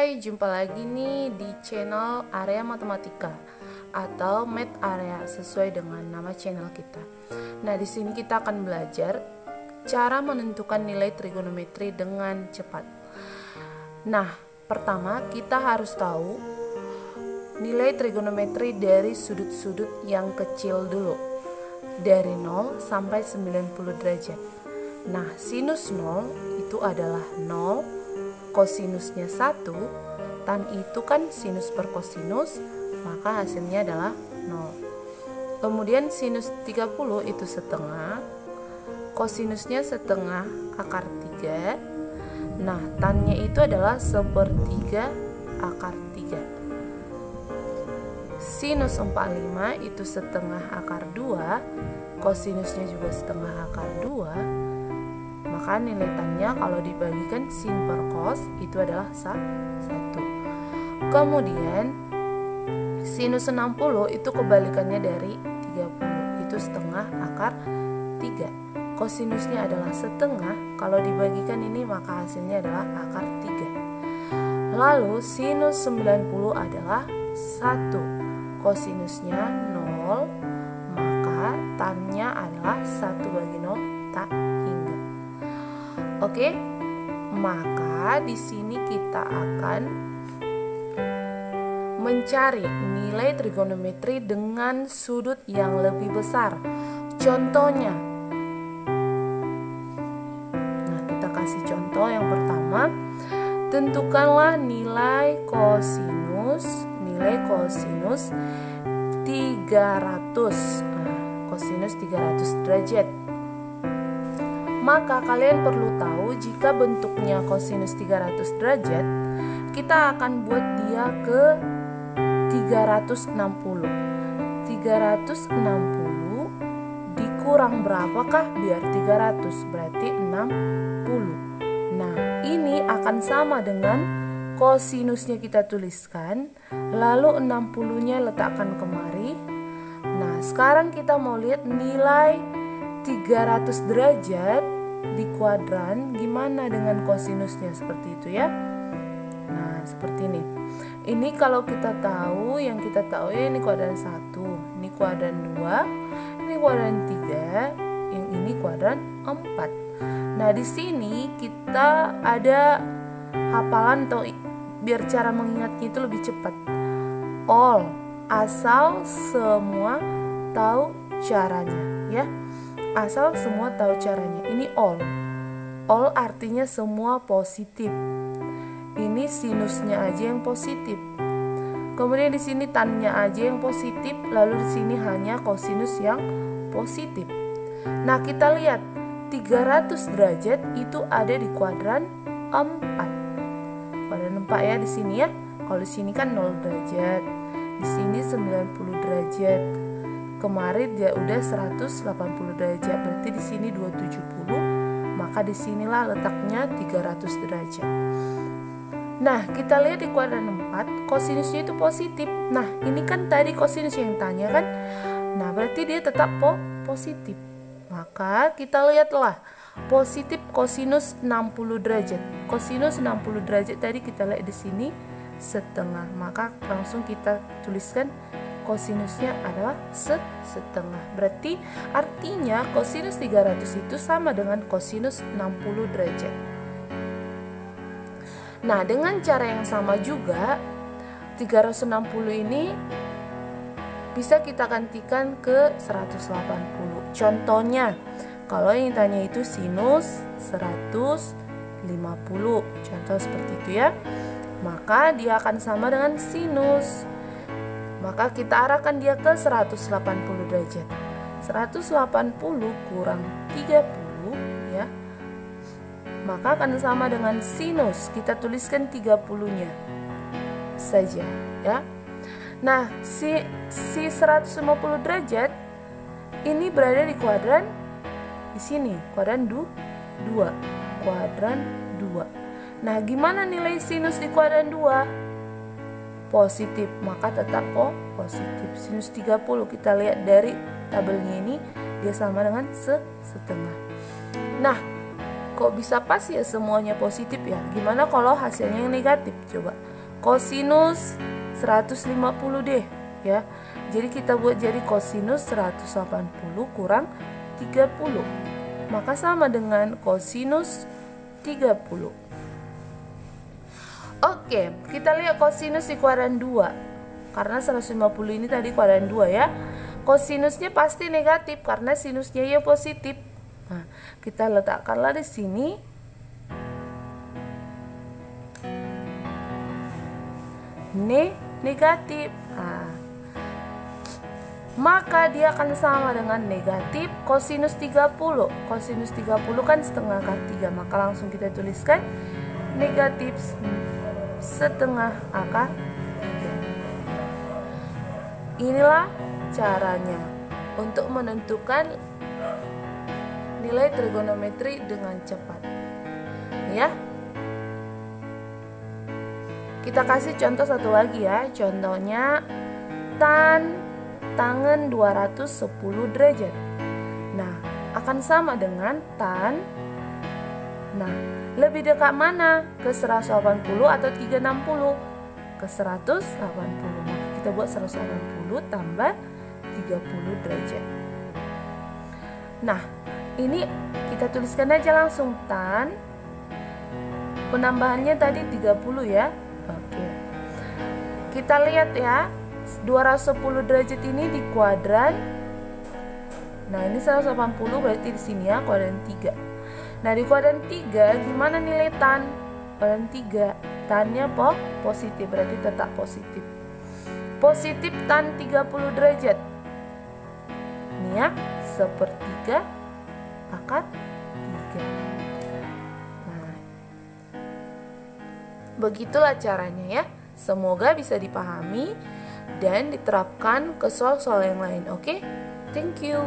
Hai, jumpa lagi nih di channel Area Matematika atau Math Area sesuai dengan nama channel kita. Nah, di sini kita akan belajar cara menentukan nilai trigonometri dengan cepat. Nah, pertama kita harus tahu nilai trigonometri dari sudut-sudut yang kecil dulu. Dari 0 sampai 90 derajat. Nah, sinus 0 itu adalah 0, kosinusnya 1, tan itu kan sinus per kosinus, maka hasilnya adalah 0. Kemudian sinus 30 itu setengah, kosinusnya setengah akar 3. Nah, tannya itu adalah 1/3 akar 3. Sinus 45 itu setengah akar 2, kosinusnya juga setengah akar 2. Maka nilai tannya kalau dibagikan sin per cos itu adalah 1. Kemudian sinus 60 itu kebalikannya dari 30, itu setengah akar 3. Kosinusnya adalah setengah, kalau dibagikan ini maka hasilnya adalah akar 3. Lalu sinus 90 adalah 1, kosinusnya 0, maka tannya adalah 1/0 tak hingga. Oke, maka di sini kita akan mencari nilai trigonometri dengan sudut yang lebih besar. Contohnya, nah kita kasih contoh yang pertama. Tentukanlah nilai kosinus 300. Nah, kosinus 300 derajat. Maka kalian perlu tahu jika bentuknya kosinus 300 derajat, kita akan buat dia ke 360. 360 dikurang berapakah biar 300? Berarti 60. Nah, ini akan sama dengan kosinusnya kita tuliskan, lalu 60-nya letakkan kemari. Nah, sekarang kita mau lihat nilai 300 derajat di kuadran gimana dengan kosinusnya, seperti itu ya. Nah, seperti ini. Ini kalau kita tahu, yang kita tahu ya, ini kuadran 1, ini kuadran 2, ini kuadran 3, yang ini kuadran 4. Nah, di sini kita ada hafalan atau biar cara mengingatnya itu lebih cepat. All, asal semua tahu caranya ya. Asal semua tahu caranya. Ini all. All artinya semua positif. Ini sinusnya aja yang positif. Kemudian di sini tannya aja yang positif, lalu di sini hanya kosinus yang positif. Nah, kita lihat 300 derajat itu ada di kuadran 4. Kuadran 4 ya di sini ya. Kalau di sini kan 0 derajat. Di sini 90 derajat. Kemarin dia udah 180 derajat, berarti di sini 270, maka disinilah letaknya 300 derajat. Nah, kita lihat di kuadran 4, kosinusnya itu positif. Nah, ini kan tadi kosinus yang tanya kan. Nah, berarti dia tetap positif. Maka kita lihatlah positif kosinus 60 derajat. Kosinus 60 derajat tadi kita lihat di sini setengah, maka langsung kita tuliskan kosinusnya adalah setengah. Berarti artinya kosinus 300 itu sama dengan kosinus 60 derajat. Nah, dengan cara yang sama juga 360 ini bisa kita gantikan ke 180. Contohnya, kalau yang tanya itu sinus 150, contoh seperti itu ya. Maka dia akan sama dengan sinus. Maka kita arahkan dia ke 180 derajat. 180 kurang 30 ya. Maka akan sama dengan sinus. Kita tuliskan 30-nya saja ya. Nah, si 150 derajat ini berada di kuadran di sini, kuadran 2. Kuadran 2. Nah, gimana nilai sinus di kuadran 2? Positif, maka tetap positif. Sinus 30 kita lihat dari tabelnya ini dia sama dengan setengah. Nah, kok bisa pas ya semuanya positif ya? Gimana kalau hasilnya yang negatif? Coba kosinus 150 deh ya. Jadi kita buat jadi kosinus 180 kurang 30. Maka sama dengan kosinus 30. Oke, kita lihat kosinus di kuadran 2. Karena 150 ini tadi kuadran 2 ya. Kosinusnya pasti negatif karena sinusnya ya positif. Nah, kita letakkanlah di sini. Negatif. Nah, maka dia akan sama dengan negatif kosinus 30. Kosinus 30 kan setengah akar 3, maka langsung kita tuliskan negatif setengah akar 3. Inilah caranya untuk menentukan nilai trigonometri dengan cepat. Ya. Kita kasih contoh satu lagi ya. Contohnya tan tangan 210 derajat. Nah, akan sama dengan tan. Nah, lebih dekat mana? Ke 180 atau 360? Ke 180. Maka kita buat 180 tambah 30 derajat. Nah, ini kita tuliskan aja langsung tan. Penambahannya tadi 30 ya. Oke. Kita lihat ya. 210 derajat ini di kuadran. Nah, ini 180 berarti di sini ya kuadran 3. Nah, di kuadran 3 gimana nilai tan? Kuadran 3 tannya positif, berarti tetap positif. Positif tan 30 derajat. Ini ya, sepertiga akar 3. Nah, begitulah caranya ya. Semoga bisa dipahami dan diterapkan ke soal-soal yang lain. Oke? Thank you.